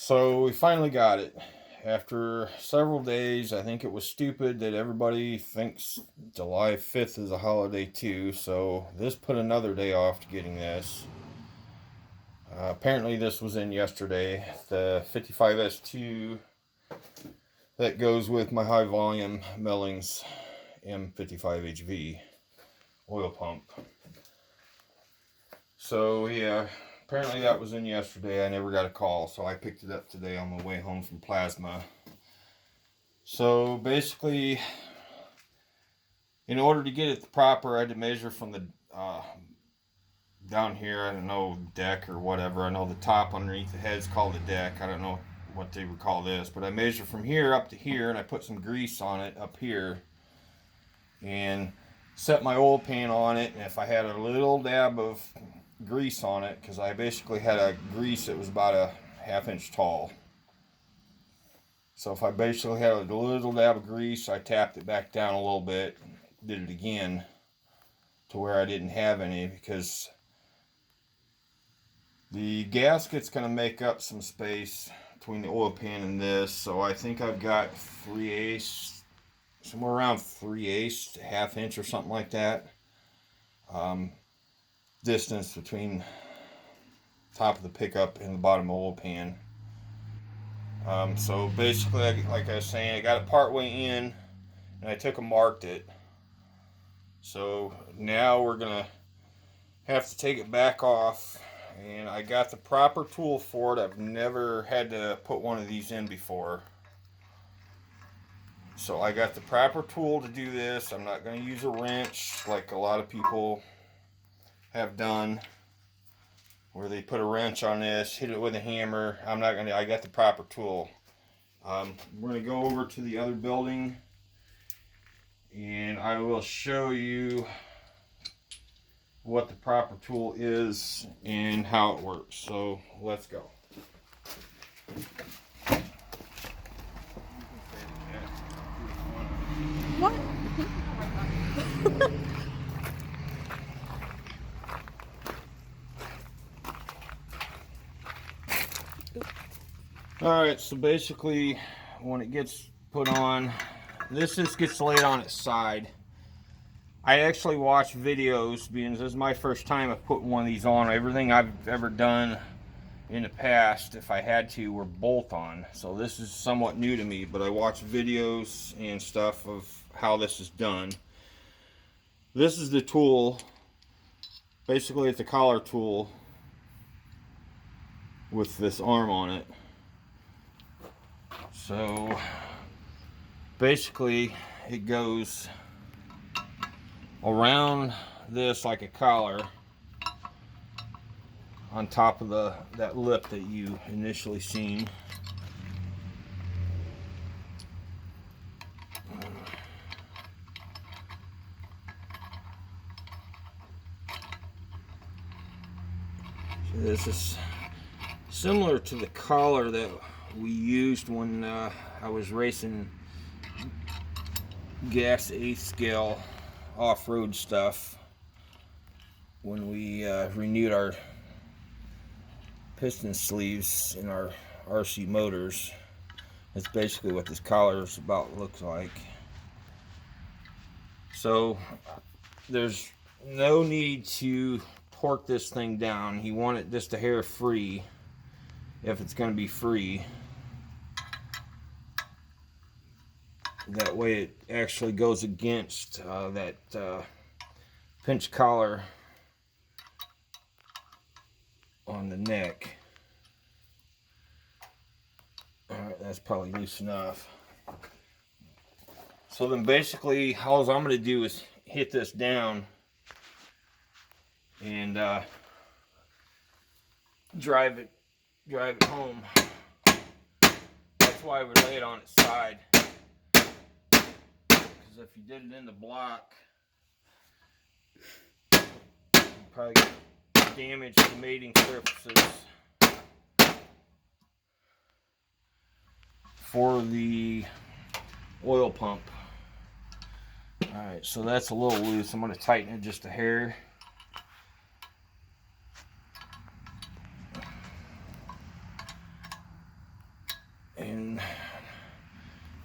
So we finally got it. After several days, I think it was stupid that everybody thinks July 5th is a holiday too, so this put another day off to getting this. Apparently this was in yesterday, the 55S2 that goes with my high volume Mellings M55HV oil pump. So yeah, apparently that was in yesterday. I never got a call, so I picked it up today on my way home from Plasma. So basically, in order to get it proper, I had to measure from the down here, I don't know, deck or whatever. I know the top underneath the head is called the deck. I don't know what they would call this, but I measured from here up to here, and I put some grease on it up here and set my oil pan on it. And if I had a little dab of grease on it, because I basically had a grease that was about a ½ inch tall, so if I basically had a little dab of grease, I tapped it back down a little bit, did it again to where I didn't have any, because the gasket's going to make up some space between the oil pan and this. So I think I've got 3/8, somewhere around 3/8, ½ inch or something like that, distance between top of the pickup and the bottom oil pan. So basically, like I was saying, I got it part way in, and I took and marked it. So now we're gonna have to take it back off, and I got the proper tool for it. I've never had to put one of these in before, so I got the proper tool to do this. I'm not going to use a wrench like a lot of people have done, where they put a wrench on this, hit it with a hammer. I'm not going to. I got the proper tool. We're going to go over to the other building, and I will show you what the proper tool is and how it works. So let's go. What? Alright, so basically when it gets put on, this just gets laid on its side. I actually watch videos, being this is my first time of putting one of these on. Everything I've ever done in the past, if I had to, were bolt on. So this is somewhat new to me, but I watch videos and stuff of how this is done. This is the tool. Basically it's a collar tool with this arm on it. So basically it goes around this like a collar on top of that lip that you initially seen. So this is similar to the collar that we used when I was racing gas 8th scale off-road stuff, when we renewed our piston sleeves in our RC motors. That's basically what this collar is about, looks like. So there's no need to torque this thing down. You want it just a hair free, if it's going to be free. That way it actually goes against that pinch collar on the neck. Alright, that's probably loose enough. So then basically all I'm going to do is hit this down and drive it home. That's why we lay it on its side. Because if you did it in the block, you'd probably get damage to mating surfaces for the oil pump. Alright, so that's a little loose. I'm going to tighten it just a hair.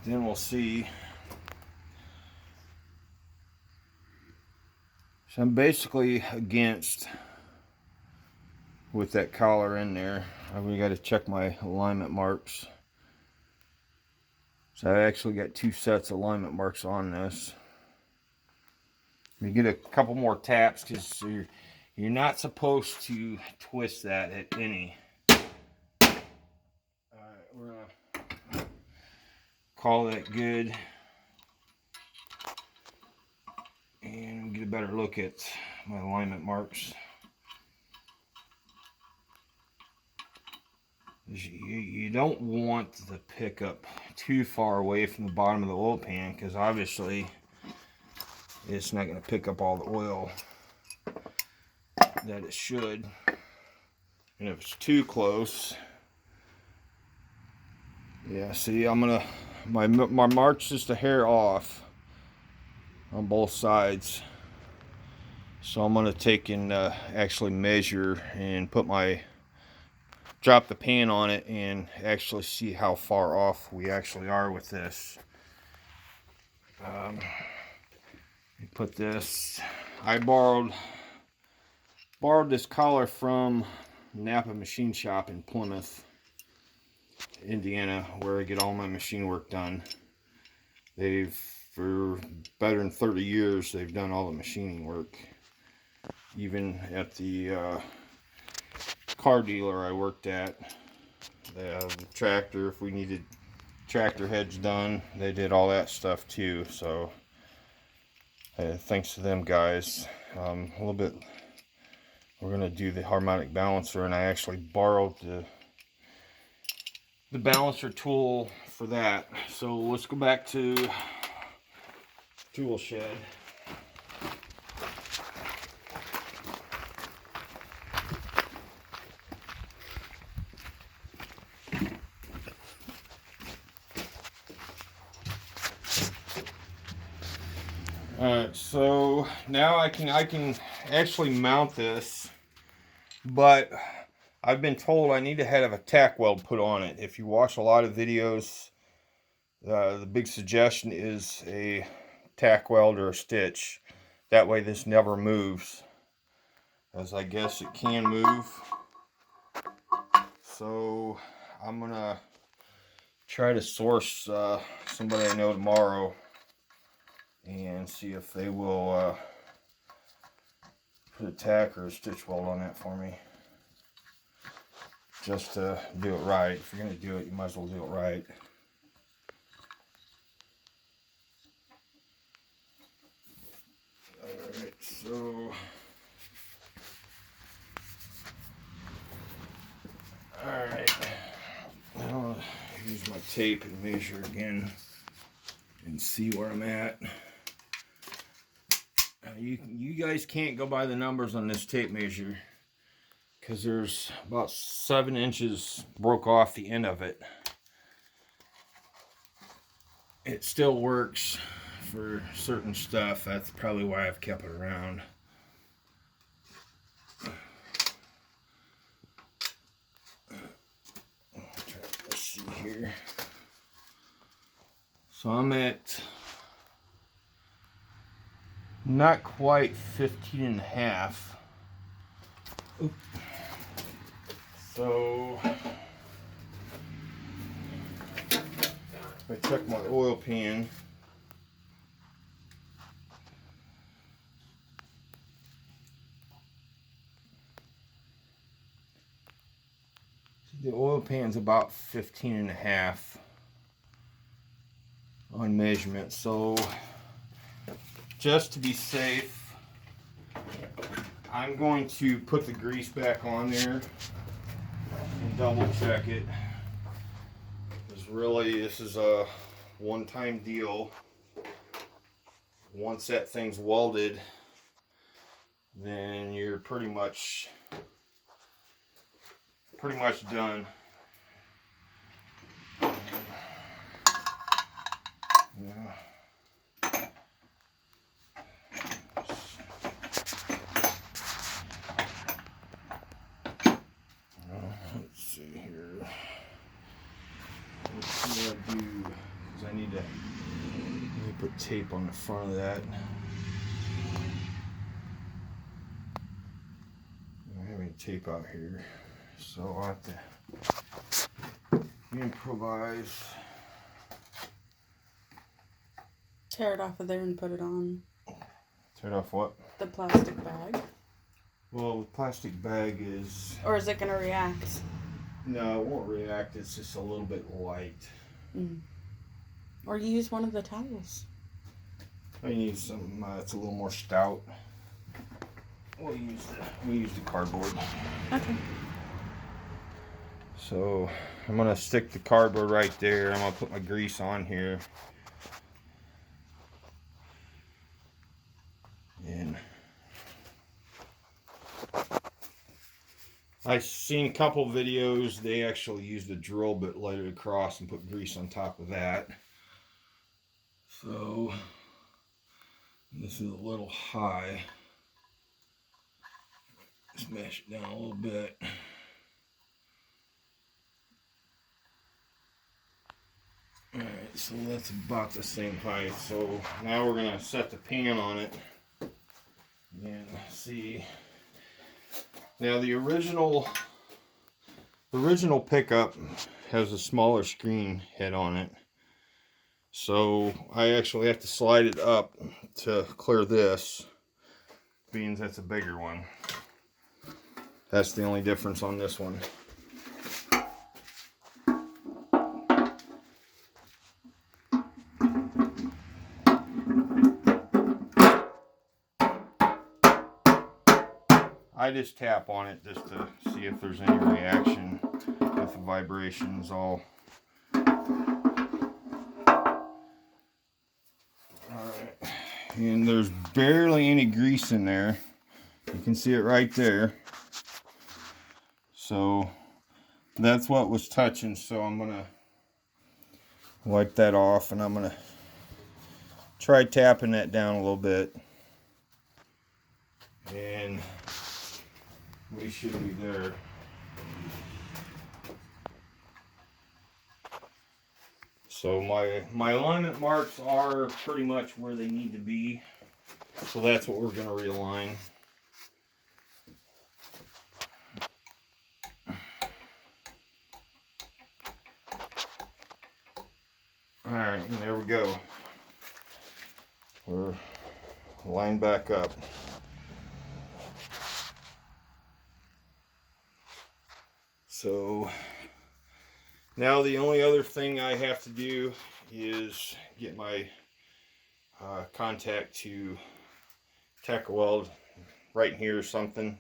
then we'll see. So I'm basically against with that collar in there. We got to check my alignment marks. So I actually got 2 sets of alignment marks on this. You get a couple more taps because you're not supposed to twist that at any. Alright, we're gonna call that good. And get a better look at my alignment marks. You don't want the pickup too far away from the bottom of the oil pan, because obviously it's not going to pick up all the oil that it should. And if it's too close, yeah, see, I'm gonna my mark's just a hair off on both sides, so I'm gonna take and actually measure and drop the pan on it and actually see how far off we actually are with this. Put this, I borrowed this collar from Napa Machine Shop in Plymouth, Indiana, where I get all my machine work done. For better than 30 years, they've done all the machining work. Even at the car dealer I worked at, the tractor, if we needed tractor heads done, they did all that stuff too. So thanks to them guys. A little bit, we're gonna do the harmonic balancer, and I actually borrowed the balancer tool for that. So let's go back to tool shed. Alright, so now I can actually mount this, but I've been told I need to have a tack weld put on it. If you watch a lot of videos, the big suggestion is a tack weld or a stitch. That way this never moves, as I guess it can move. So I'm gonna try to source somebody I know tomorrow and see if they will put a tack or a stitch weld on that for me, just to do it right. If you're going to do it, you might as well do it right. Alright, so alright, now I'll use my tape and measure again and see where I'm at. You guys can't go by the numbers on this tape measure, because there's about 7 inches broke off the end of it. It still works for certain stuff. That's probably why I've kept it around. Let's see here. So I'm at not quite 15 and a half. Oop. So if I check my oil pan, the oil pan's about 15 and a half on measurement. So just to be safe, I'm going to put the grease back on there and double check it, because really this is a one-time deal. Once that thing's welded, then you're pretty much done. Yeah. Let's see here. Let's see what I do, because I need Let me put tape on the front of that. I don't have any tape out here, so I'll have to improvise. Tear it off of there and put it on. Tear it off what? The plastic bag. Well, the plastic bag is... Or is it going to react? No, it won't react. It's just a little bit light. Mm. Or use one of the towels. I use some, it's a little more stout. We'll use the cardboard. Okay. So I'm gonna stick the cardboard right there. I'm gonna put my grease on here. And I've seen a couple videos, they actually use the drill bit, let it across and put grease on top of that. So this is a little high. Smash it down a little bit. Alright, so that's about the same height. So now we're gonna set the pan on it and see. Now the original pickup has a smaller screen head on it. So I actually have to slide it up to clear this, being that's a bigger one. That's the only difference on this one. I just tap on it just to see if there's any reaction with the vibrations all. Alright, and there's barely any grease in there. You can see it right there. So that's what was touching, so I'm gonna wipe that off and I'm gonna try tapping that down a little bit. And we should be there. So my alignment marks are pretty much where they need to be. So that's what we're gonna realign. Alright, and there we go. We're lined back up. So now the only other thing I have to do is get my contact to tack a weld right here or something.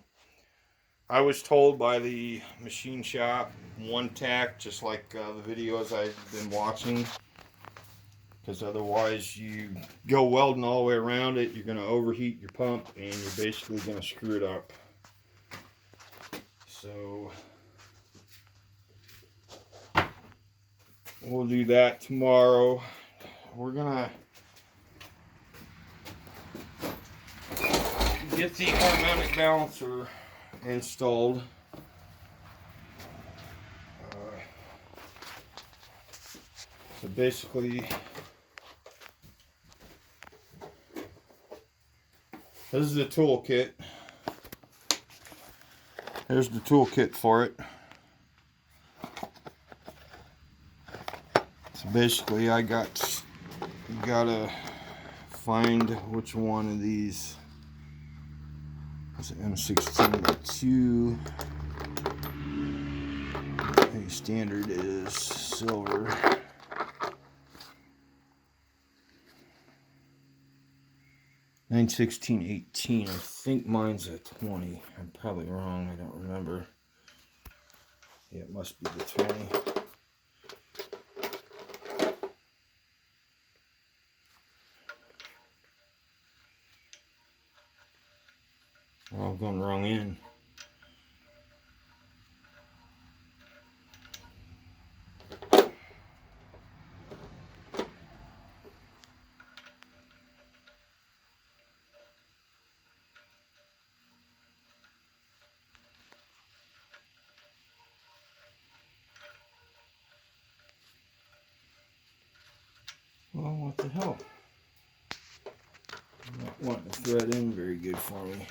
I was told by the machine shop, one tack, just like the videos I've been watching, because otherwise you go welding all the way around it, you're going to overheat your pump and you're basically going to screw it up. So we'll do that tomorrow. We're gonna get the harmonic balancer installed. So basically, this is the toolkit. There's the toolkit for it. So basically, I gotta find which one of these. It's an M16-2. The standard is silver. (9/16/18). I think mine's a 20. I'm probably wrong. I don't remember. Yeah, it must be the 20. Oh, I've gone wrong in. Well, what the hell? I'm not wanting to thread in very good for me.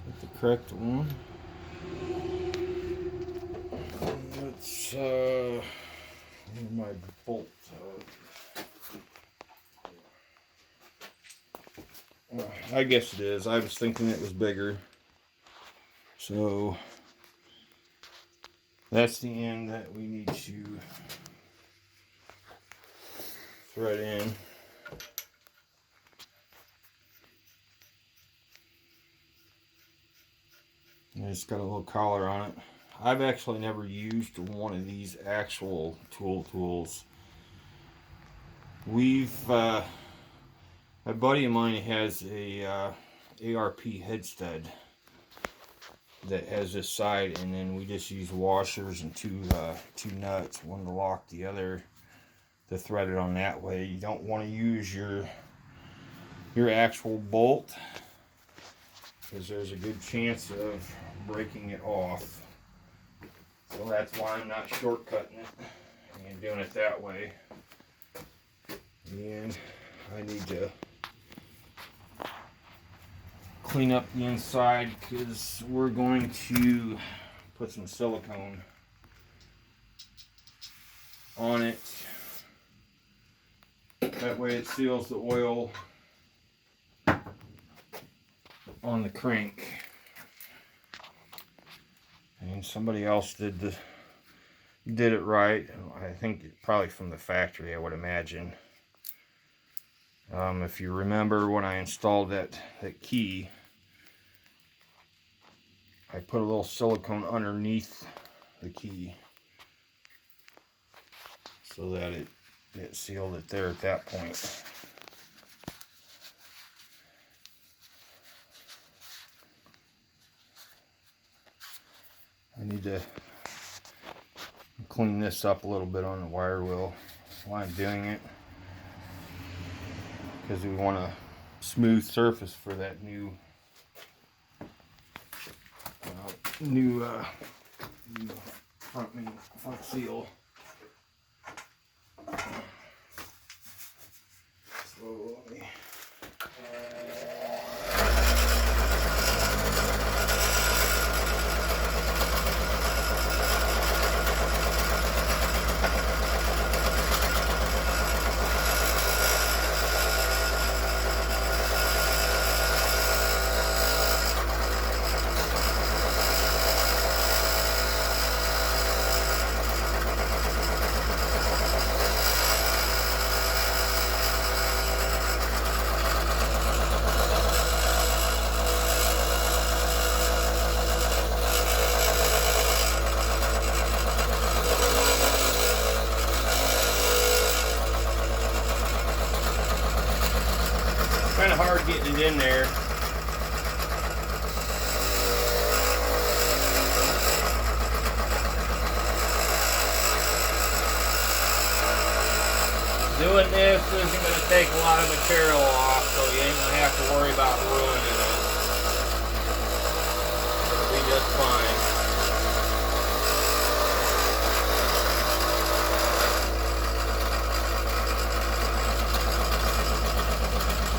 Is that the correct one? Let's, where my bolt? I guess it is. I was thinking it was bigger. So that's the end that we need to thread in. And it's got a little collar on it. I've actually never used one of these actual tools. A buddy of mine has a ARP headstead that has this side, and then we just use washers and two nuts, one to lock, the other to thread it on that way. You don't want to use your actual bolt because there's a good chance of breaking it off. So that's why I'm not shortcutting it and doing it that way. And I need to clean up the inside because we're going to put some silicone on it. That way it seals the oil on the crank. And somebody else did it right. I think probably from the factory, I would imagine. If you remember when I installed that key, I put a little silicone underneath the key so that it sealed it there at that point. I need to clean this up a little bit on the wire wheel while I'm doing it, because we want a smooth surface for that new front seal. So let me kind of hard getting it in there. Doing this isn't going to take a lot of material off, so you ain't going to have to worry about ruining it. It'll be just fine.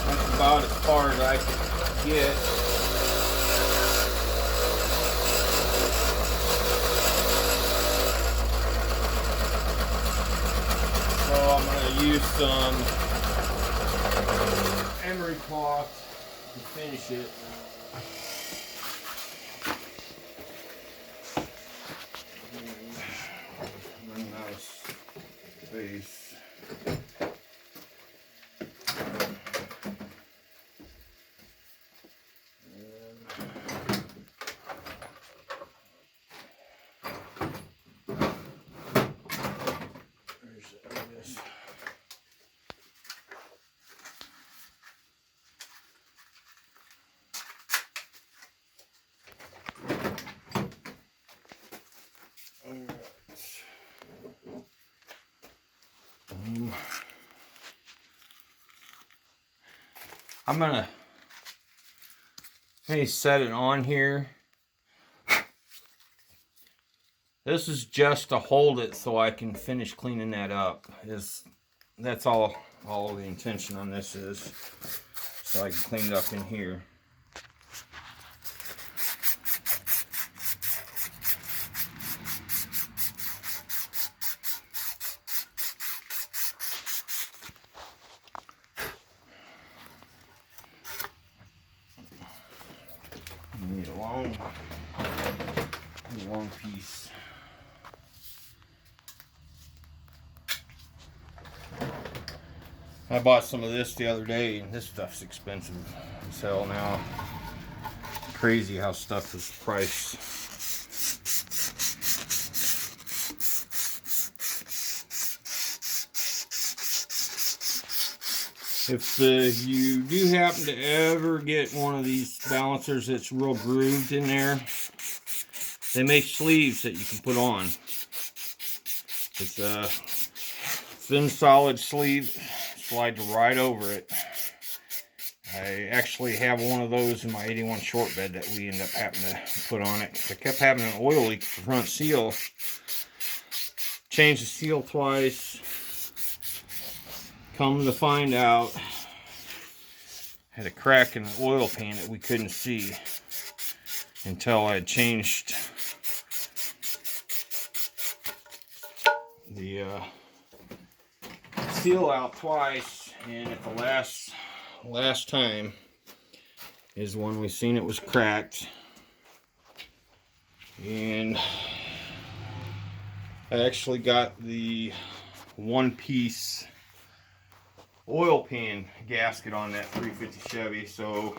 That's about as far as I can get. So I'm going to use some emery cloth to finish it. Running out of space. I'm gonna set it on here. This is just to hold it so I can finish cleaning that up. That's all the intention on this is. So I can clean it up in here. You need a long piece. I bought some of this the other day, and this stuff's expensive as hell now. Crazy how stuff is priced. If you do happen to ever get one of these balancers that's real grooved in there, they make sleeves that you can put on. It's a thin solid sleeve, slides right over it. I actually have one of those in my 81 short bed that we end up having to put on it. I kept having an oil leak at the front seal. Changed the seal twice. Come to find out, had a crack in the oil pan that we couldn't see until I had changed the seal out twice, and at the last time is when we seen it was cracked. And I actually got the one-piece oil pan gasket on that 350 Chevy. So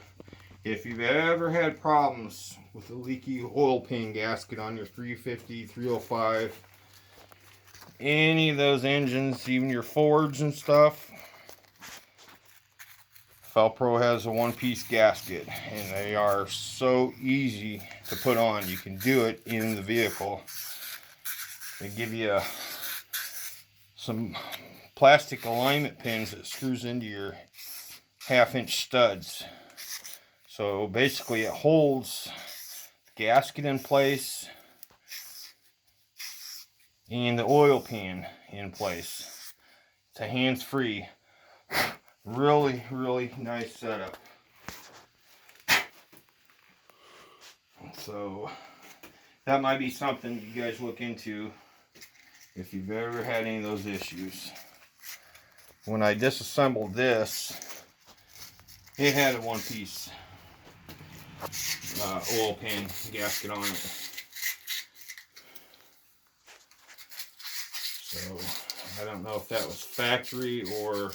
if you've ever had problems with a leaky oil pan gasket on your 350, 305, any of those engines, even your Fords and stuff, Felpro has a one-piece gasket, and they are so easy to put on. You can do it in the vehicle. They give you some plastic alignment pins that screws into your 1/2-inch studs. So basically it holds the gasket in place and the oil pan in place. It's a hands-free, really nice setup. So that might be something you guys look into if you've ever had any of those issues. When I disassembled this, it had a one-piece oil pan gasket on it. So I don't know if that was factory or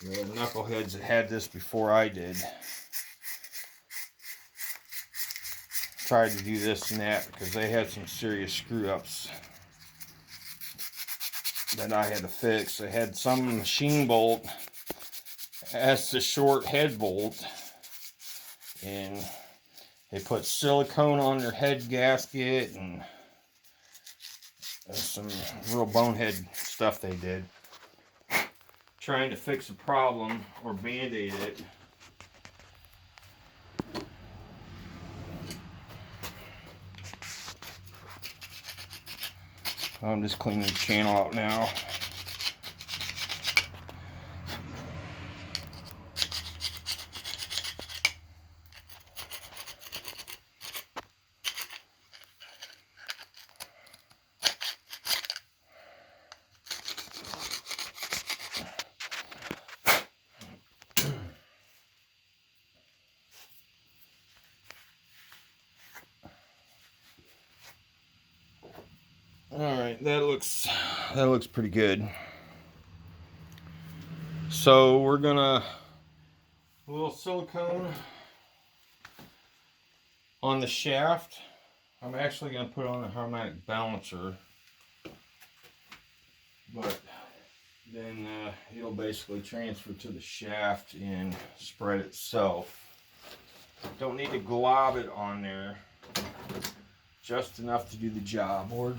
the knuckleheads that had this before I did tried to do this and that, because they had some serious screw-ups that I had to fix. They had some machine bolt as the short head bolt, and they put silicone on their head gasket, and there's some real bonehead stuff they did trying to fix a problem or band-aid it. I'm just cleaning the channel out now. Alright, that looks pretty good. So we're gonna a little silicone on the shaft. I'm actually gonna put on a harmonic balancer, but then it'll basically transfer to the shaft and spread itself. Don't need to glob it on there, just enough to do the job. Or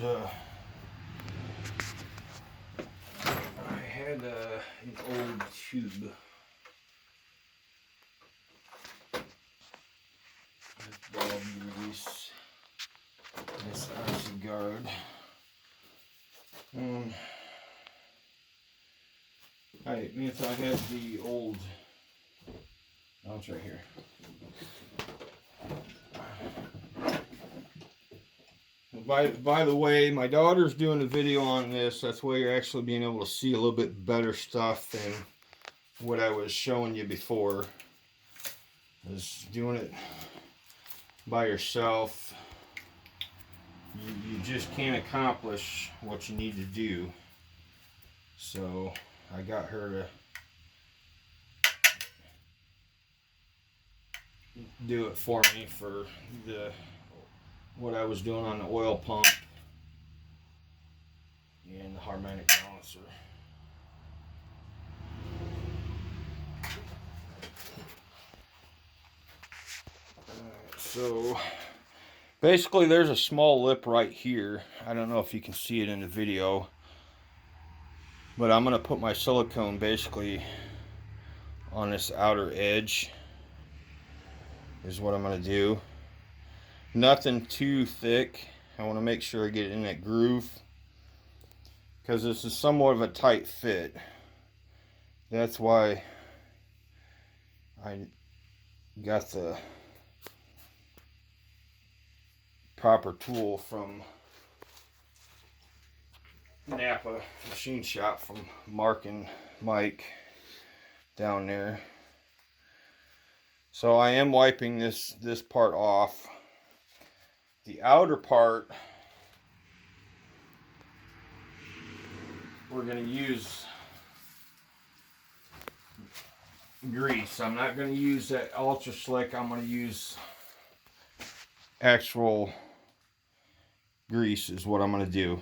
I had an old tube. This bulb release. This yard. I had the old. Oh, it's right here. By the way, my daughter's doing a video on this. That's why you're actually being able to see a little bit better stuff than what I was showing you before. Is doing it by yourself. You just can't accomplish what you need to do. So I got her to do it for me for what I was doing on the oil pump and the harmonic balancer. So basically there's a small lip right here. I don't know if you can see it in the video, but I'm going to put my silicone basically on this outer edge is what I'm going to do. Nothing too thick. I want to make sure I get it in that groove because this is somewhat of a tight fit. That's why I got the proper tool from Napa machine shop from Mark and Mike down there. So I am wiping this part off. The outer part we're going to use grease. I'm not going to use that ultra slick. I'm going to use actual grease is what I'm going to do.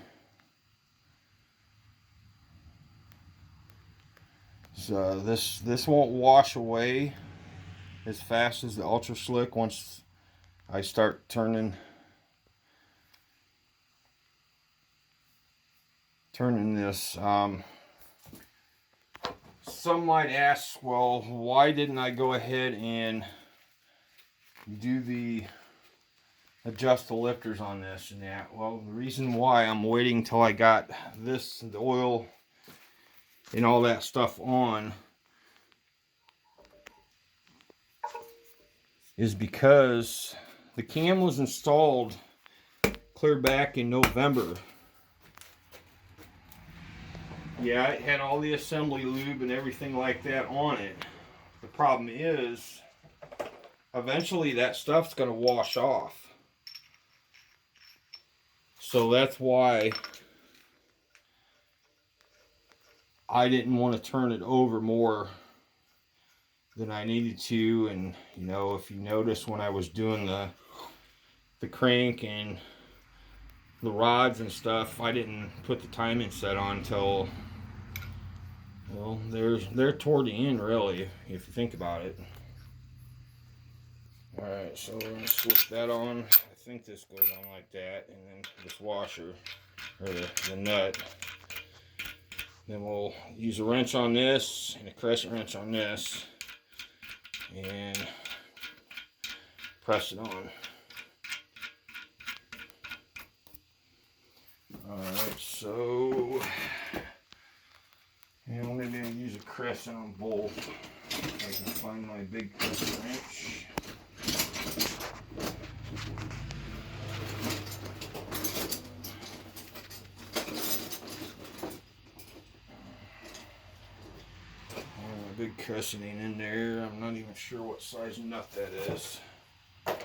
So this won't wash away as fast as the ultra slick once I start turning this. Some might ask, well, why didn't I go ahead and adjust the lifters on this and that? Well, the reason why I'm waiting till I got the oil and all that stuff on is because the cam was installed clear back in November. Yeah, it had all the assembly lube and everything like that on it. The problem is, eventually that stuff's going to wash off. So that's why I didn't want to turn it over more than I needed to. And, you know, if you notice when I was doing the crank and the rods and stuff, I didn't put the timing set on until, well, they're toward the end, really, if you think about it. Alright, so we're going to slip that on. I think this goes on like that, and then this washer, or the nut. Then we'll use a wrench on this, and a crescent wrench on this, and press it on. Alright, so maybe I'll use a crescent on both. If I can find my big crescent wrench. A big crescenting in there. I'm not even sure what size nut that is. It's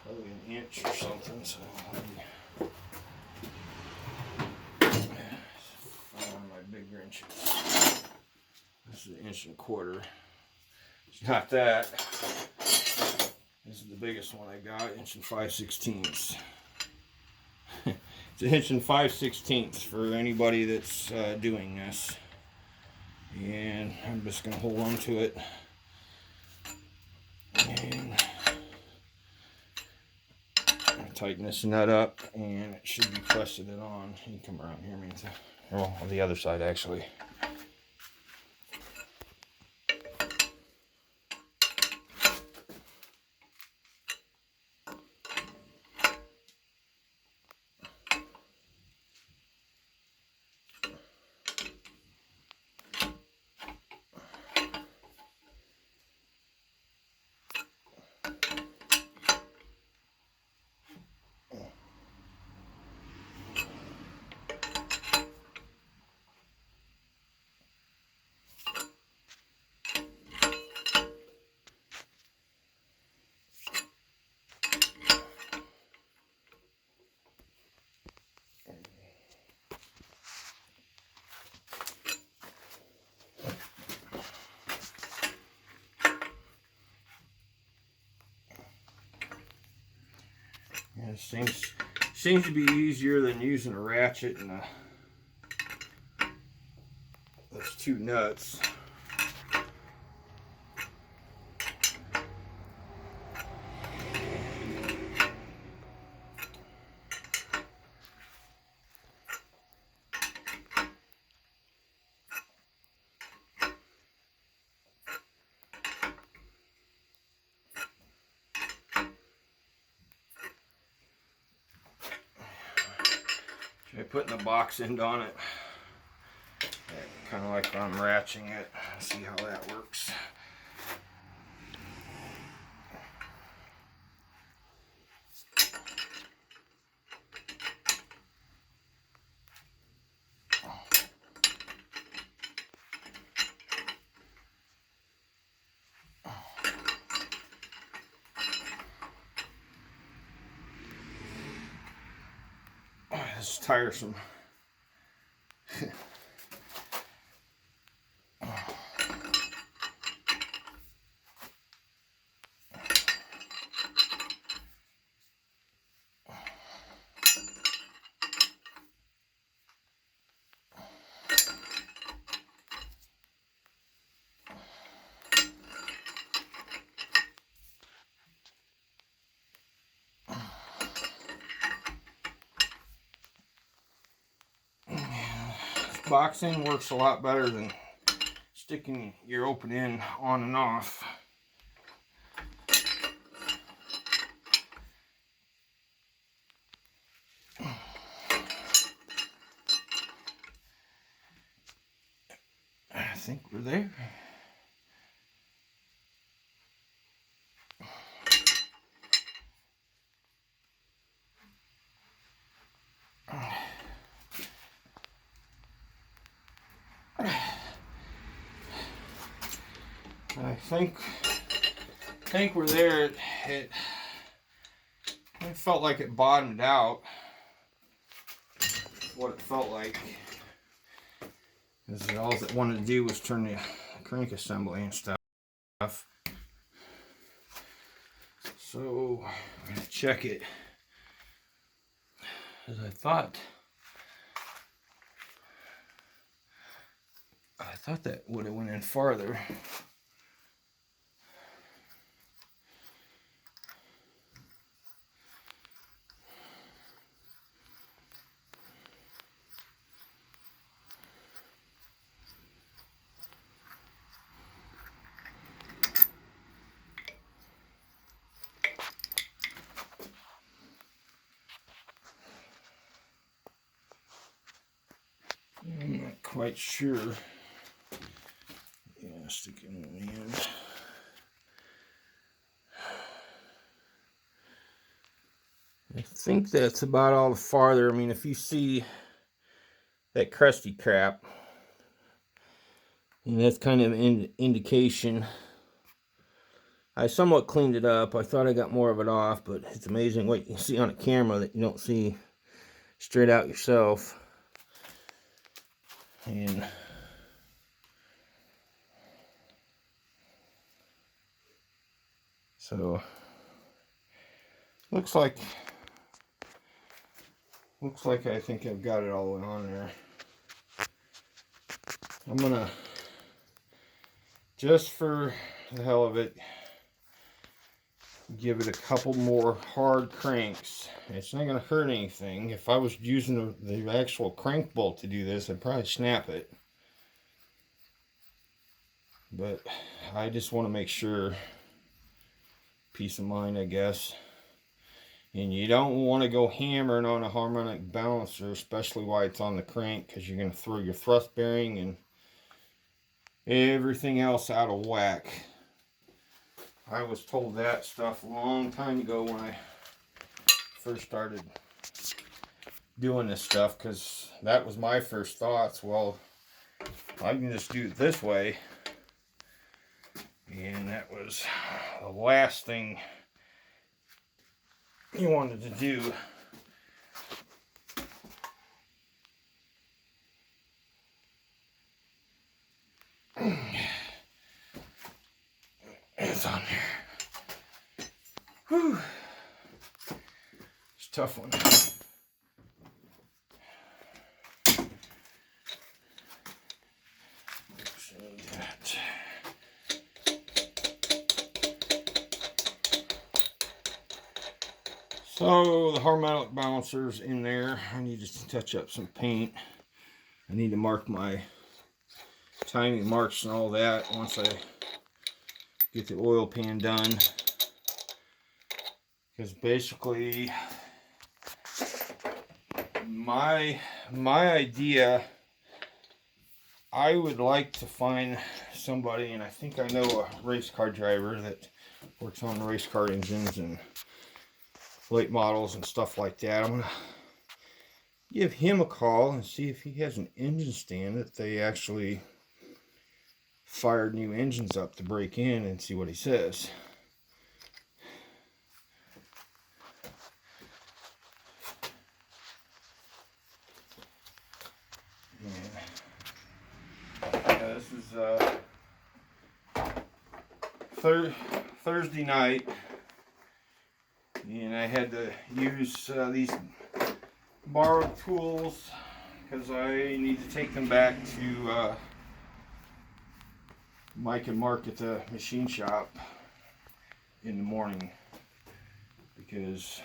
probably an inch or something. So big wrenches. This is an 1.25 inches. It's not that. This is the biggest one I got, 1 5/16. It's 1 5/16 for anybody that's doing this. And I'm just going to hold on to it. And tighten this nut up, and it should be pressing it on. You can come around here, man. Well, on the other side, actually. It seems to be easier than using a ratchet and those two nuts. Try putting the box end on it. Kind of like I'm ratcheting it. See how that works. This is tiresome. Boxing works a lot better than sticking your open end on and off. I think we're there. I think we're there. It felt like it bottomed out. What it felt like. Because all it wanted to do was turn the crank assembly and stuff. So I'm gonna check it. As I thought that would have went in farther. I'm not quite sure. Yeah, stick it in the end. I think that's about all the farther. I mean, if you see that crusty crap, and that's kind of an indication. I somewhat cleaned it up. I thought I got more of it off, but it's amazing what you can see on a camera that you don't see straight out yourself. And so looks like I think I've got it all the way on there. I'm gonna, just for the hell of it, give it a couple more hard cranks. It's not gonna hurt anything. If I was using the actual crank bolt to do this, I'd probably snap it. But I just want to make sure, peace of mind, I guess. And you don't want to go hammering on a harmonic balancer, especially while it's on the crank, because you're going to throw your thrust bearing and everything else out of whack. I was told that stuff a long time ago when I first started doing this stuff, because that was my first thoughts. Well, I can just do it this way. And that was the last thing you wanted to do. It's on there. Whew. Just tough one. So the harmonic balancer's in there. I need to touch up some paint. I need to mark my timing marks and all that once I get the oil pan done. Because basically my idea, I would like to find somebody, and I think I know a race car driver that works on race car engines and late models and stuff like that. I'm gonna give him a call and see if he has an engine stand that they actually fired new engines up to break in, and see what he says. Yeah, this is Thursday night, and I had to use these borrowed tools because I need to take them back to Mike and Mark at the machine shop in the morning, because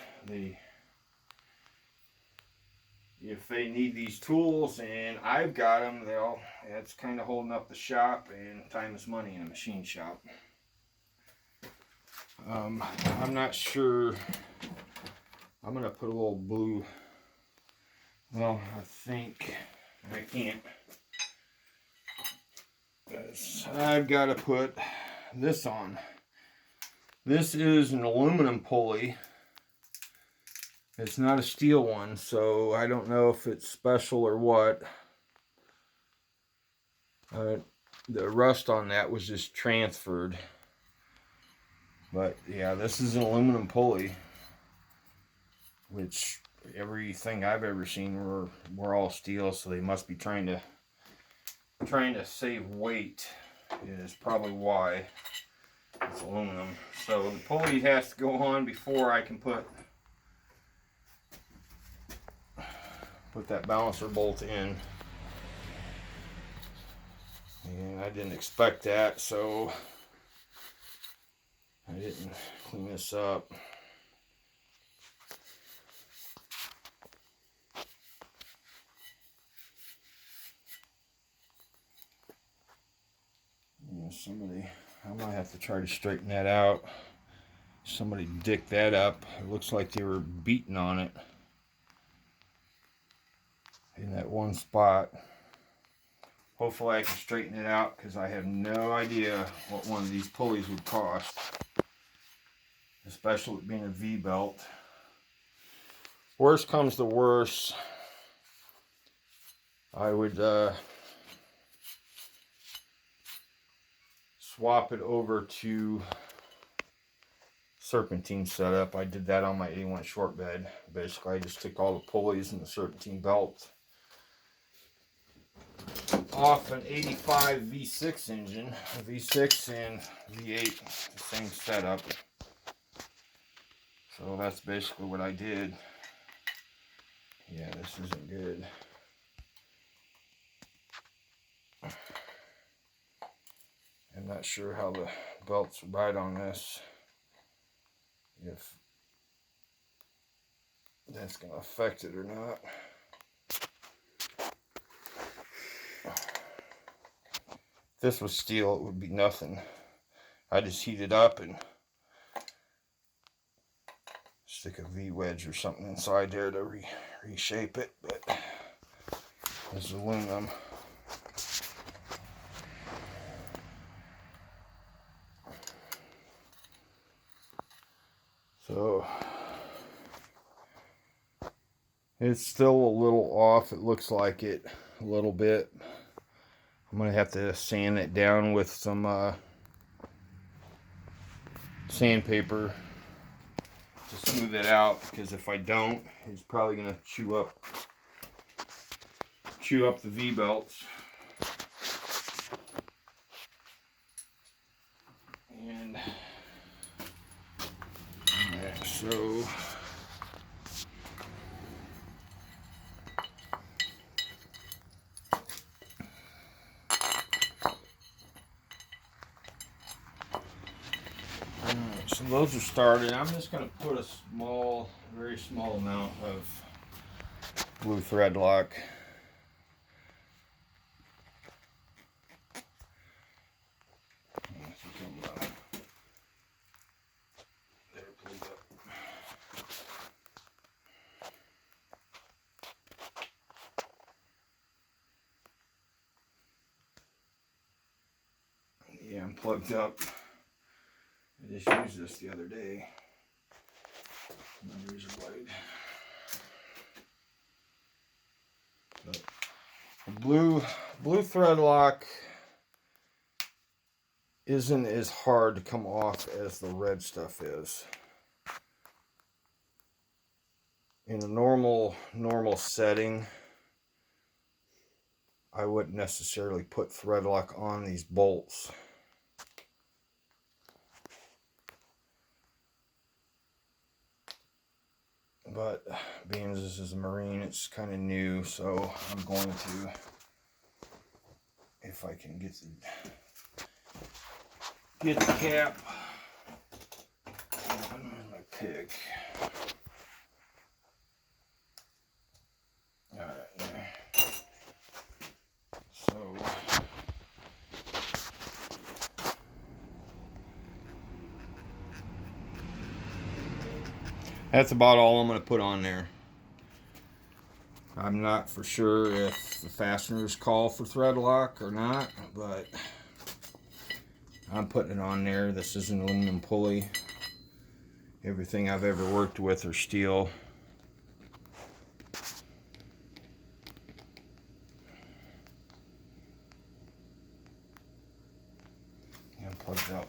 if they need these tools and I've got them, it's kind of holding up the shop, and time is money in a machine shop. I'm not sure. I'm gonna put a little blue. Well, I think I can't. I've got to put this on. This is an aluminum pulley. It's not a steel one, so I don't know if it's special or what. The rust on that was just transferred. But yeah, this is an aluminum pulley, which everything I've ever seen were all steel, so they must be trying to save weight, is probably why it's aluminum. So the pulley has to go on before I can put that balancer bolt in. And I didn't expect that, so I didn't clean this up. Somebody, I might have to try to straighten that out. Somebody dicked that up. It looks like they were beating on it in that one spot. Hopefully I can straighten it out, because I have no idea what one of these pulleys would cost, especially with being a V-belt. Worst comes to worst, I would swap it over to serpentine setup. I did that on my A1 short bed. Basically, I just took all the pulleys and the serpentine belt off an 85 V6 engine. V6 and V8, the same setup. So that's basically what I did. Yeah, this isn't good. I'm not sure how the belts ride on this, if that's going to affect it or not. If this was steel, it would be nothing. I just heat it up and stick a V-wedge or something inside there to reshape it, but this is aluminum. So it's still a little off. It looks like it a little bit. I'm gonna have to sand it down with some sandpaper to smooth it out, because if I don't, it's probably gonna chew up the V-belts. And so those are started. I'm just going to put a small, very small amount of blue thread lock. Yeah, I'm plugged up. I just used this the other day. My razor blade. But the blue thread lock isn't as hard to come off as the red stuff is. In a normal setting, I wouldn't necessarily put thread lock on these bolts. But being this is a marine, it's kind of new, so I'm going to, if I can get the cap on my pig. Alright, so that's about all I'm going to put on there. I'm not for sure if the fasteners call for thread lock or not, but I'm putting it on there. This is an aluminum pulley. Everything I've ever worked with are steel. And plugged up.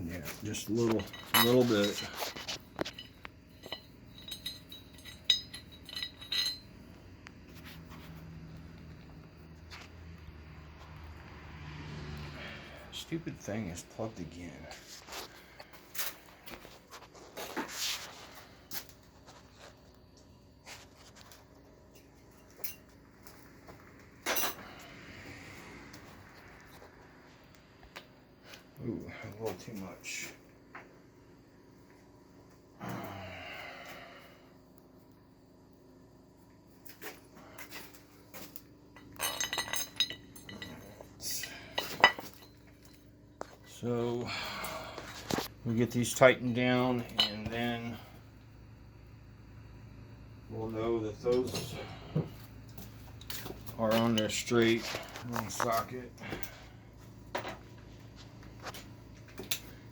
Yeah, just a little bit. Stupid thing is plugged again. Ooh, a little too much. So we get these tightened down, and then we'll know that those are on there straight on the socket,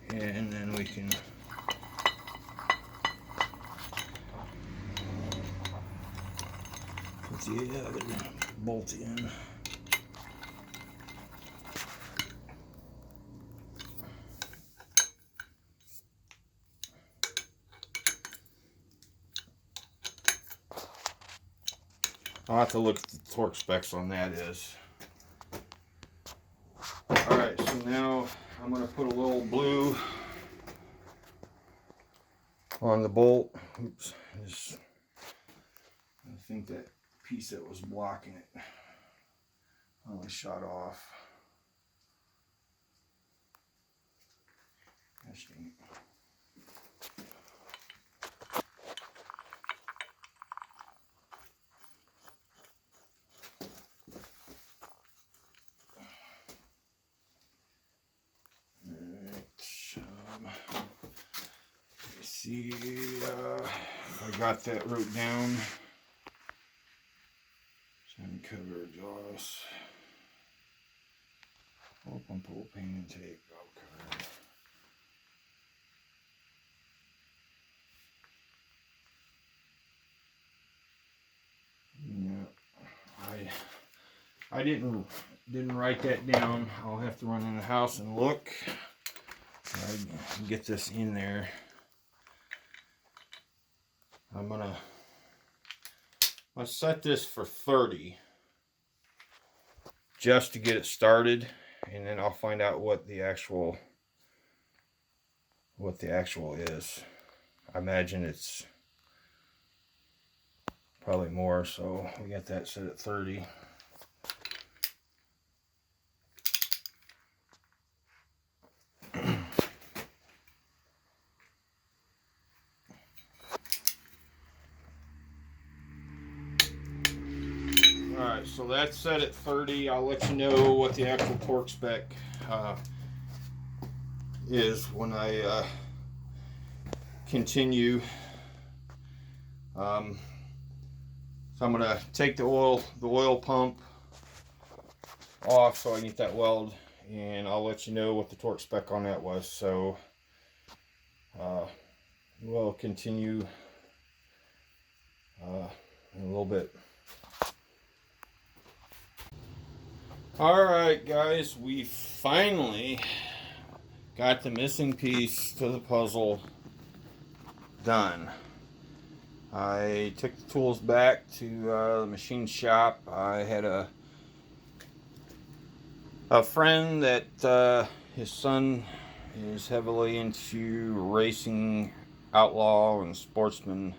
and then we can put the other bolt in. I'll have to look at the torque specs on that is. Alright, so now I'm going to put a little blue on the bolt. Oops. I think that piece that was blocking it only shot off. Interesting. See if I got that root down. Sun cover exhaust. Open pull pin intake. Okay. Yeah, I didn't write that down. I'll have to run in the house and look. I get this in there. Let's set this for 30 just to get it started, and then I'll find out what the actual what the actual is. I imagine it's probably more, so we got that set at 30. Alright, so that's set at 30. I'll let you know what the actual torque spec is when I continue. So I'm gonna take the oil pump off so I can get that weld, and I'll let you know what the torque spec on that was. So we'll continue in a little bit. Alright guys, we finally got the missing piece to the puzzle done. I took the tools back to the machine shop. I had a friend that his son is heavily into racing, outlaw and sportsman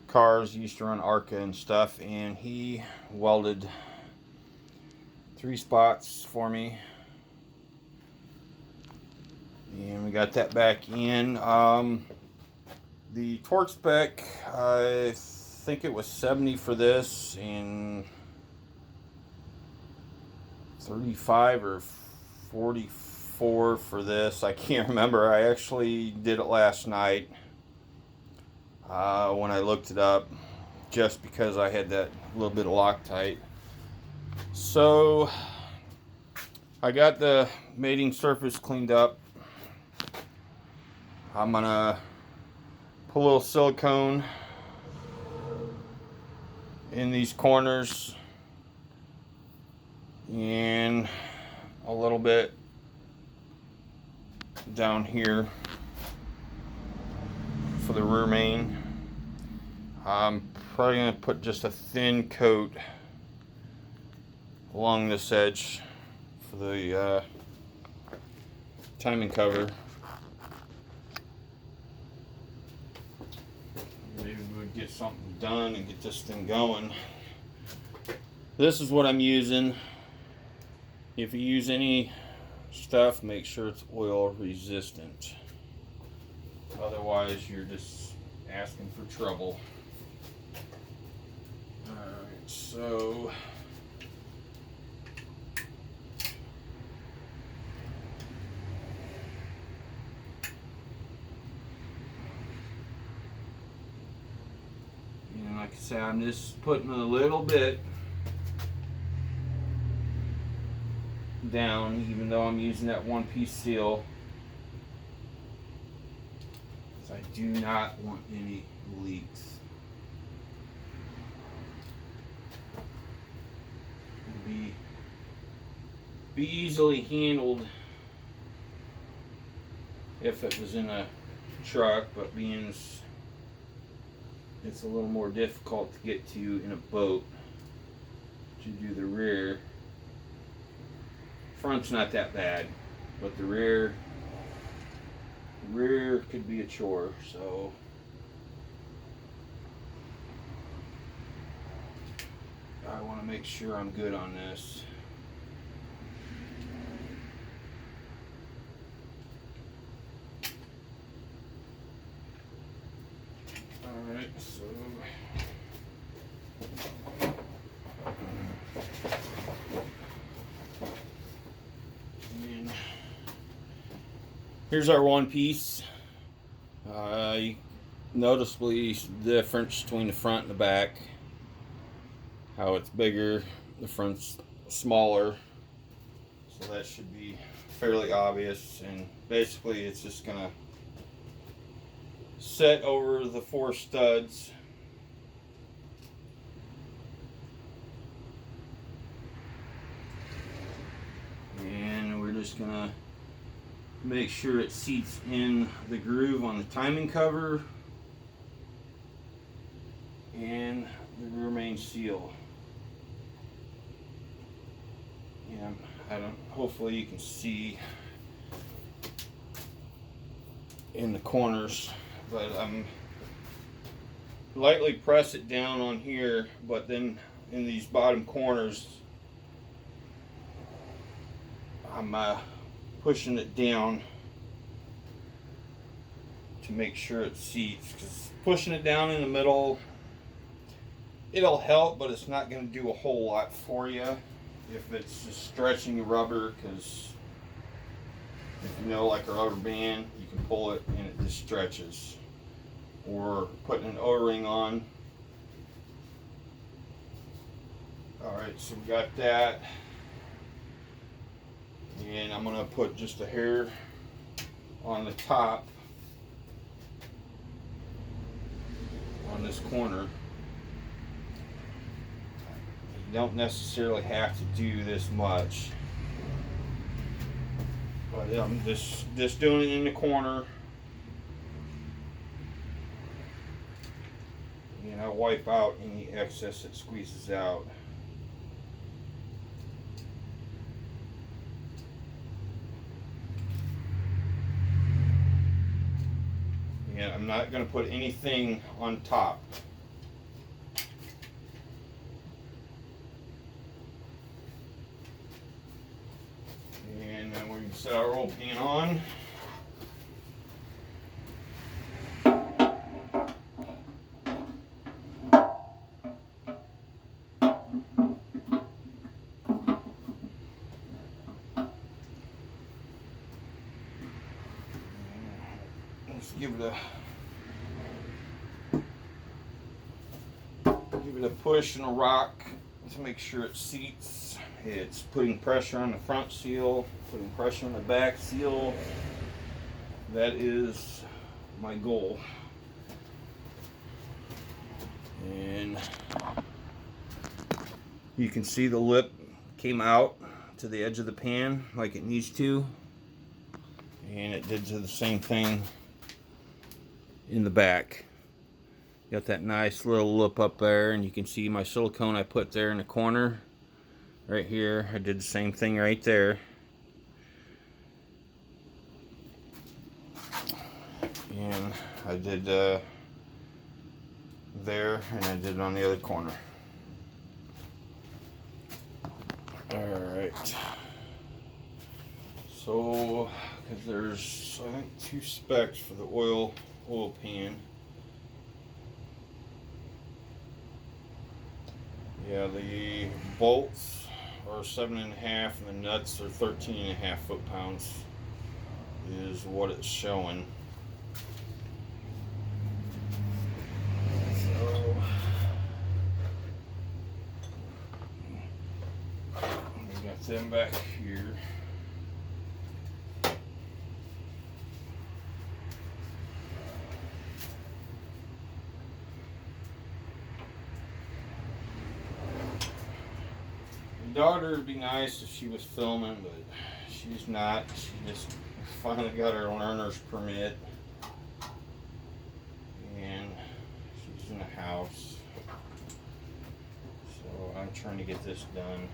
cars, used to run ARCA and stuff, and he welded 3 spots for me, and we got that back in. The torque spec, I think it was 70 for this and 35 or 44 for this. I can't remember. I actually did it last night when I looked it up, just because I had that little bit of Loctite. So I got the mating surface cleaned up. I'm gonna put a little silicone in these corners and a little bit down here for the rear main. I'm probably gonna put just a thin coat along this edge for the timing cover. Maybe we would get something done and get this thing going. This is what I'm using. If you use any stuff, make sure it's oil resistant. Otherwise, you're just asking for trouble. Alright, so and like I said, I'm just putting a little bit down, even though I'm using that one-piece seal, because I do not want any leaks. It'll be easily handled if it was in a truck, but being it's a little more difficult to get to in a boat to do the rear. Front's not that bad, but the rear could be a chore. So I want to make sure I'm good on this. All right, so here's our one piece. Noticeably difference between the front and the back. How it's bigger, the front's smaller. So that should be fairly obvious. And basically it's just gonna set over the 4 studs. And we're just gonna make sure it seats in the groove on the timing cover and the rear main seal. And hopefully you can see in the corners, but I'm lightly press it down on here, but then in these bottom corners I'm pushing it down to make sure it seats, because pushing it down in the middle, it'll help, but it's not going to do a whole lot for you if it's just stretching the rubber, because if you know, like a rubber band, you can pull it and it just stretches. Or putting an O-ring on. Alright, so we got that. And I'm going to put just a hair on the top on this corner. You don't necessarily have to do this much, but I'm just doing it in the corner, and I wipe out any excess that squeezes out. And I'm not going to put anything on top. And then we can set our oil pan on. Let's give it a push and a rock to make sure it seats. It's putting pressure on the front seal, putting pressure on the back seal. That is my goal. And you can see the lip came out to the edge of the pan like it needs to. And it did the same thing in the back. Got that nice little lip up there, and you can see my silicone I put there in the corner right here. I did the same thing right there. And I did there, and I did it on the other corner. Alright. So, because there's, I think, 2 specs for the oil pan. Yeah, the bolts are 7.5 and the nuts are 13.5 foot-pounds is what it's showing. So we got them back here. Daughter would be nice if she was filming, but she's not. She just finally got her learner's permit, and she's in the house, so I'm trying to get this done.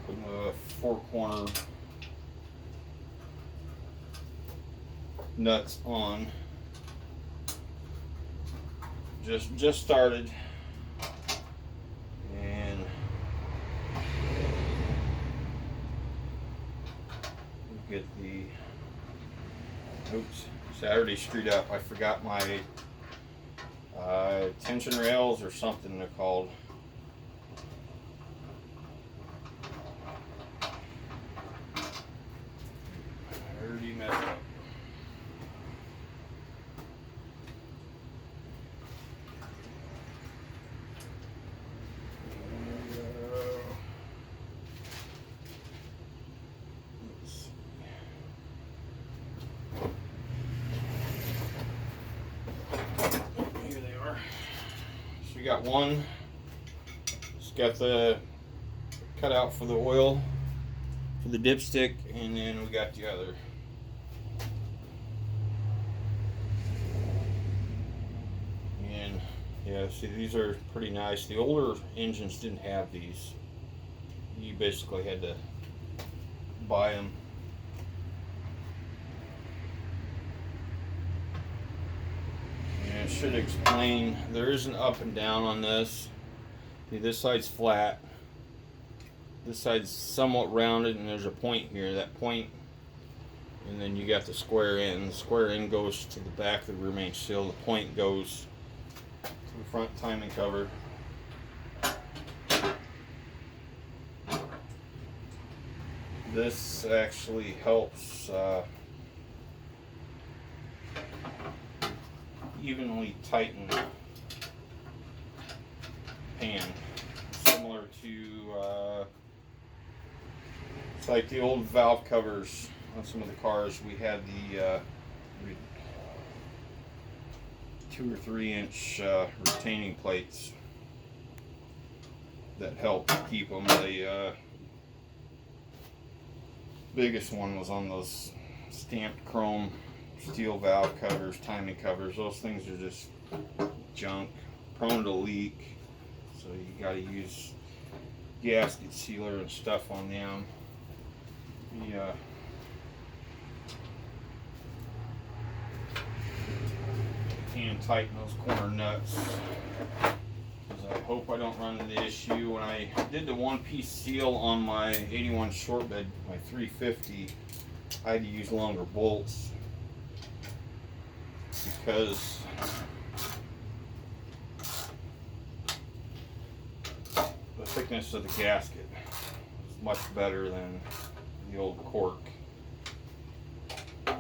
Putting a 4-corner nuts on. Just started. Get the, oops, see, I already screwed up. I forgot my tension rails or something they're called. I already messed up. We got one. It's got the cutout for the oil for the dipstick, and then we got the other. And yeah, see, these are pretty nice. The older engines didn't have these. You basically had to buy them. I should explain, there is an up and down on this. See, this side's flat. This side's somewhat rounded, and there's a point here. That point, and then you got the square end. The square end goes to the back of the rear main seal. The point goes to the front timing cover. This actually helps evenly tighten the pan, similar to it's like the old valve covers on some of the cars. We had the 2 or 3 inch retaining plates that help keep them. The biggest one was on those stamped chrome steel valve covers, timing covers. Those things are just junk, prone to leak, so you got to use gasket sealer and stuff on them. The hand tighten those corner nuts, because I hope I don't run into the issue. When I did the one-piece seal on my 81 short bed, my 350, I had to use longer bolts because the thickness of the gasket is much better than the old cork. So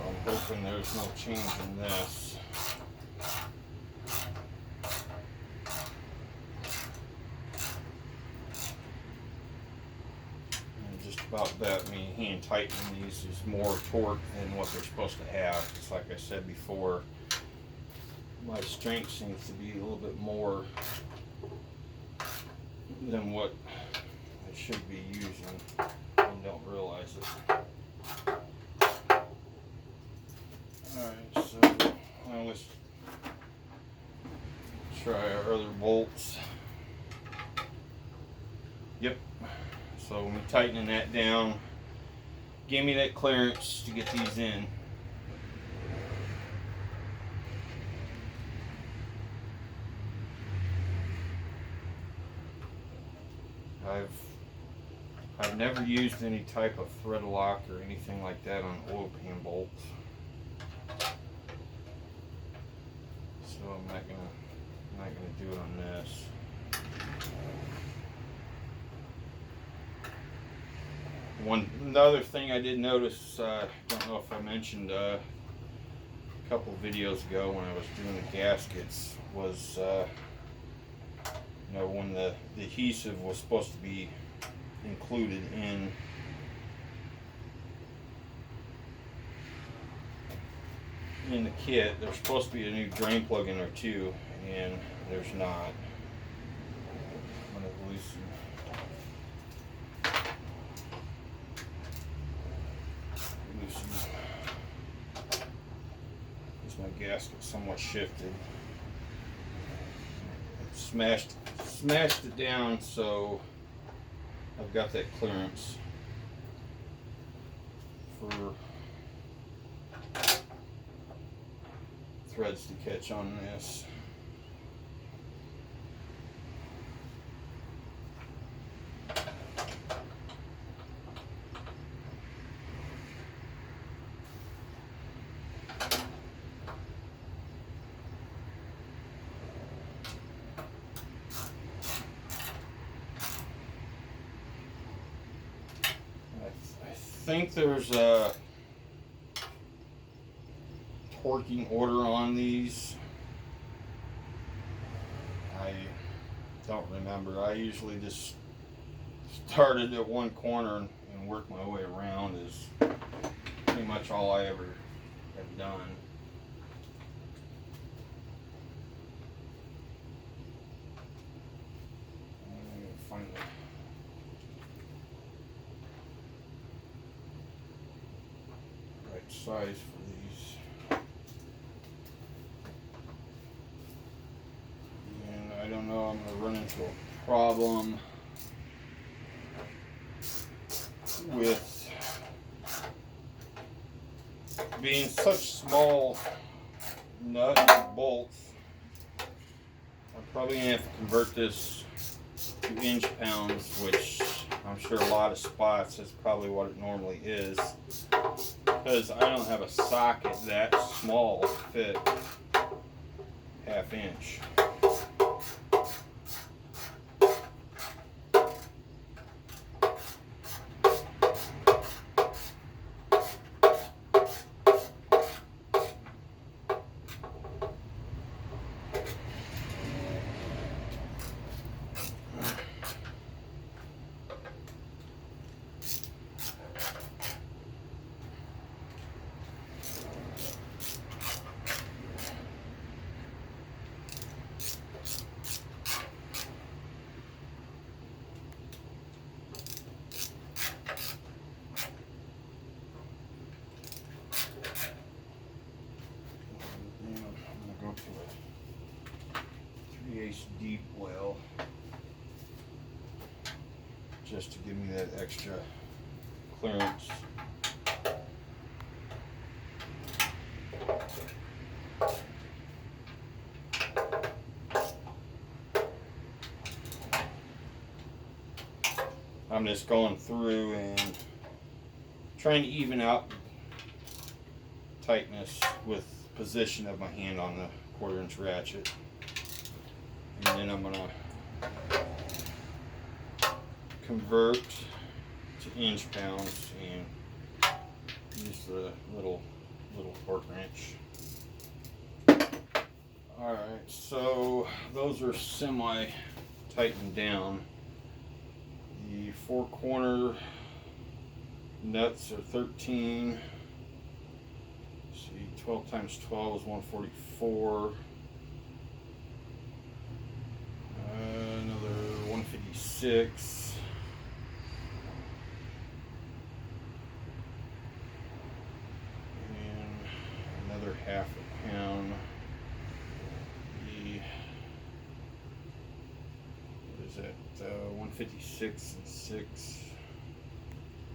I'm hoping there's no change in this. About that, I mean, hand tightening these is more torque than what they're supposed to have. It's like I said before, my strength seems to be a little bit more than what I should be using and don't realize it. Alright, so well, let's try our other bolts. Yep. So when you're tightening that down, give me that clearance to get these in. I've never used any type of thread lock or anything like that on oil pan bolts, so I'm not gonna do it on this. The other thing I did notice, don't know if I mentioned a couple videos ago when I was doing the gaskets, was you know, when the adhesive was supposed to be included in the kit, there's supposed to be a new drain plug in there too, and there's not. I'm gonna loosen. My gasket somewhat shifted. Smashed it down, so I've got that clearance for threads to catch on this. I think there's a torquing order on these. I don't remember. I usually just started at one corner and worked my way around, is pretty much all I ever have done. I'm gonna find the size for these, and I don't know, I'm going to run into a problem with being such small nuts and bolts, I'm probably going to have to convert this to inch pounds, which I'm sure a lot of spots is probably what it normally is, because I don't have a socket that small to fit ½ inch. Deep well, just to give me that extra clearance. I'm just going through and trying to even out tightness with position of my hand on the 1/4 inch ratchet. And then I'm gonna convert to inch pounds and use the little torque wrench. Alright, so those are semi tightened down. The 4 corner nuts are 13. Let's see, 12 times 12 is 144. Another 156. And another ½ pound. What is that? 156 and 6.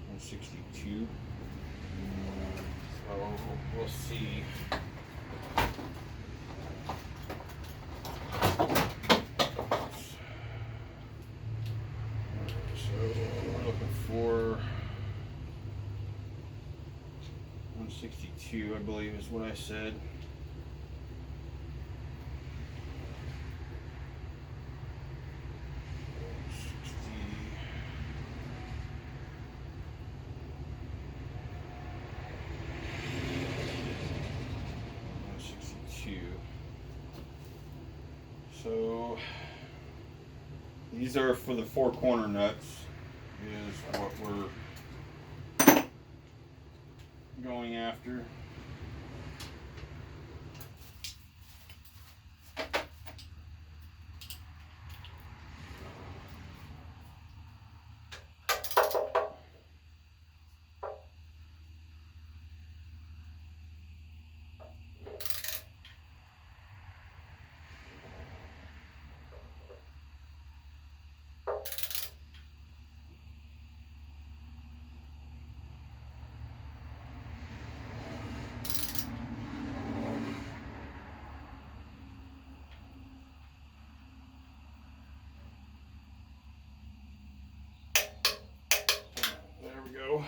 162. So we'll see. We're looking for 162, I believe is what I said. So these are for the 4 corner nuts, is what we're going after. There we go.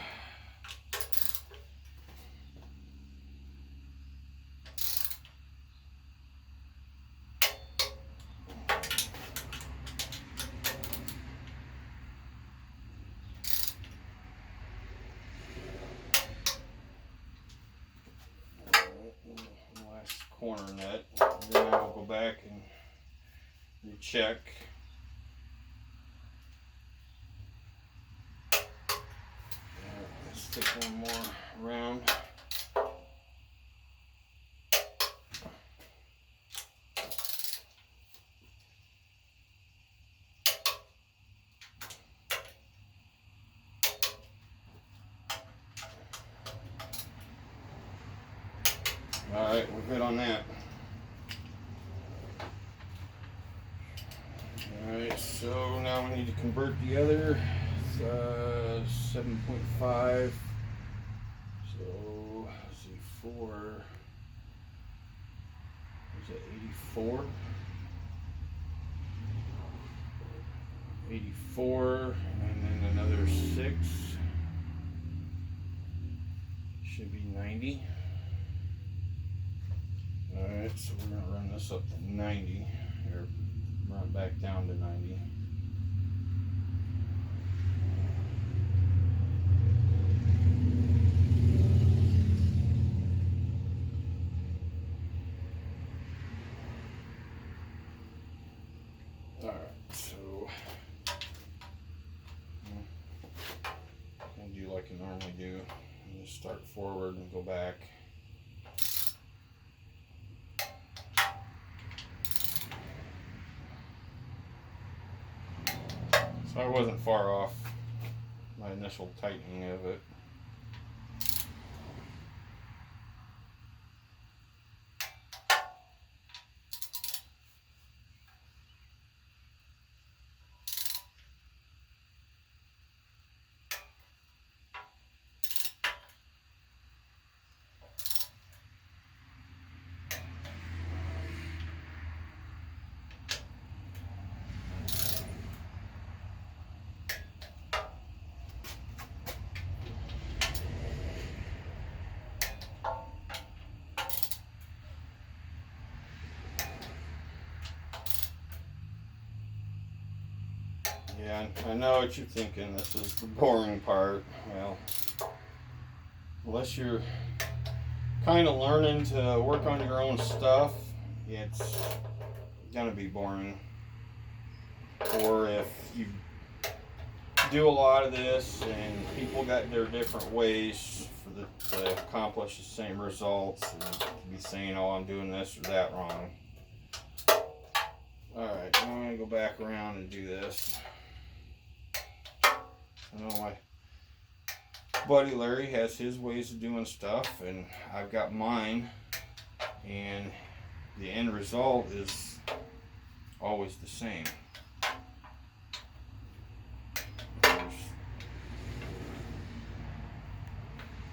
Last corner nut. Then I will go back and recheck. Let's stick one more around. Alright, we're good on that. Alright, so now we need to convert the other 7.5. So let's see, 4. Is it 84? 84, and then another 6. Should be 90. Alright, so we're going to run this up to 90, or run it back down to 90. Alright, so I'll do like I normally do. And just start forward and go back. So I wasn't far off my initial tightening of it. Yeah, I know what you're thinking. This is the boring part. Well, unless you're kind of learning to work on your own stuff, it's gonna be boring. Or if you do a lot of this and people got their different ways to accomplish the same results, and you could be saying, oh, I'm doing this or that wrong. Alright, I'm going to go back around and do this. I know my buddy Larry has his ways of doing stuff, and I've got mine, and the end result is always the same.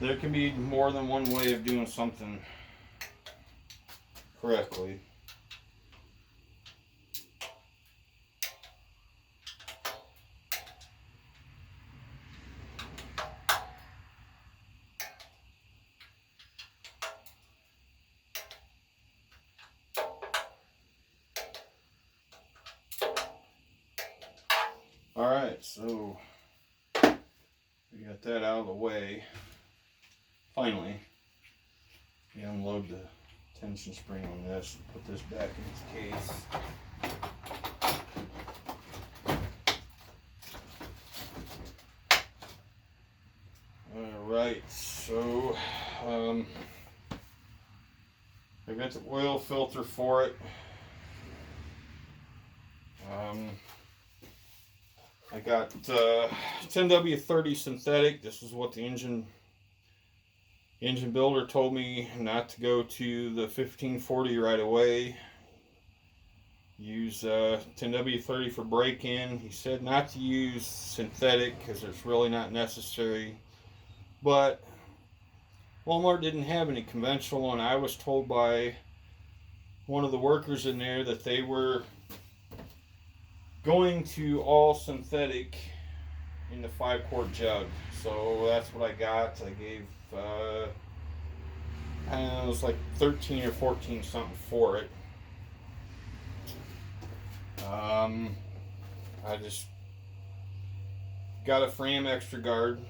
There can be more than one way of doing something correctly. Alright, so we got that out of the way. Finally, we unload the tension spring on this and put this back in its case. Alright, so I got the oil filter for it. I got 10W30 synthetic. This is what the engine builder told me not to go to the 1540 right away. Use 10W30 for break-in. He said not to use synthetic because it's really not necessary. But Walmart didn't have any conventional, and I was told by one of the workers in there that they were going to all synthetic in the 5-quart jug. So that's what I got. I gave it was like 13 or 14 something for it. I just got a frame extra guard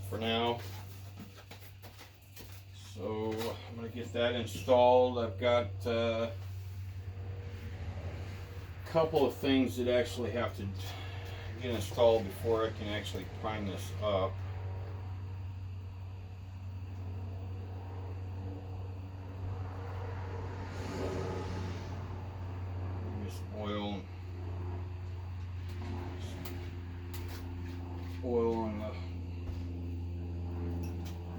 for now. So I'm going to get that installed. I've got a couple of things that actually have to get installed before I can actually prime this up. Use oil on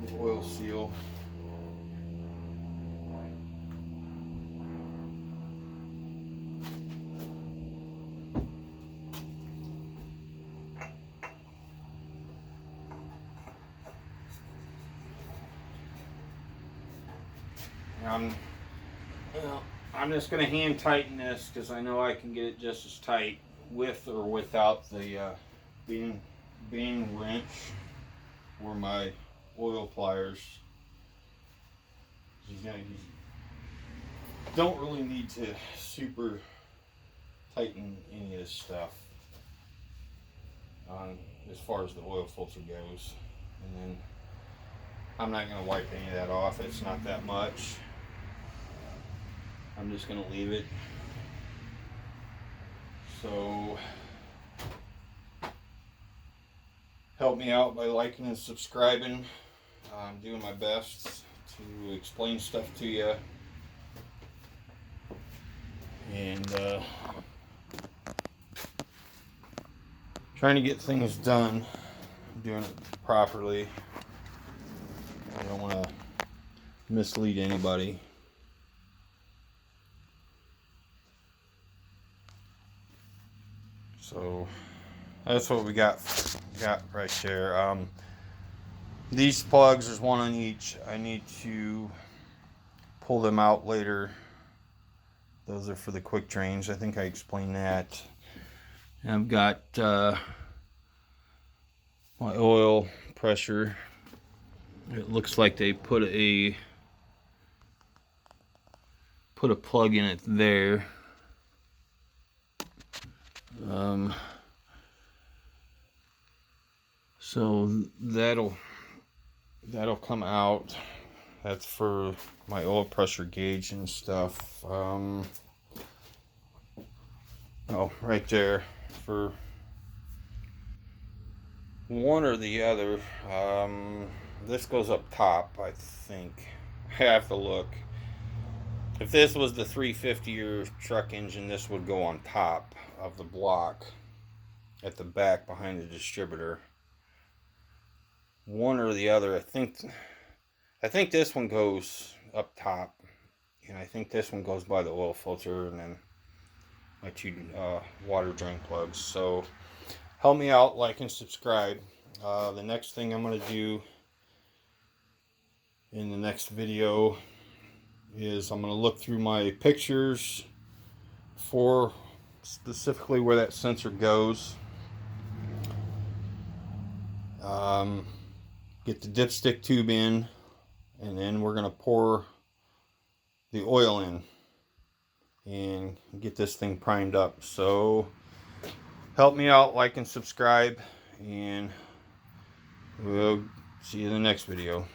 the oil seal. I'm just going to hand tighten this because I know I can get it just as tight with or without the being wrench or my oil pliers. You don't really need to super tighten any of this stuff as far as the oil filter goes. And then I'm not going to wipe any of that off. It's not that much. I'm just going to leave it. So help me out by liking and subscribing. I'm doing my best to explain stuff to you. And trying to get things done, doing it properly. I don't want to mislead anybody. So that's what we got right there. These plugs, there's one on each. I need to pull them out later. Those are for the quick drains. I think I explained that. And I've got my oil pressure. It looks like they put a plug in it there. So that'll come out. That's for my oil pressure gauge and stuff. Oh, right there for one or the other. This goes up top, I think. I have to look. If this was the 350 or truck engine, this would go on top of the block at the back behind the distributor. One or the other. I think this one goes up top, and I think this one goes by the oil filter, and then my two water drain plugs. So help me out, like and subscribe. The next thing I'm going to do in the next video is I'm going to look through my pictures for specifically where that sensor goes. Get the dipstick tube in, and then we're going to pour the oil in and get this thing primed up. So help me out, like and subscribe, and we'll see you in the next video.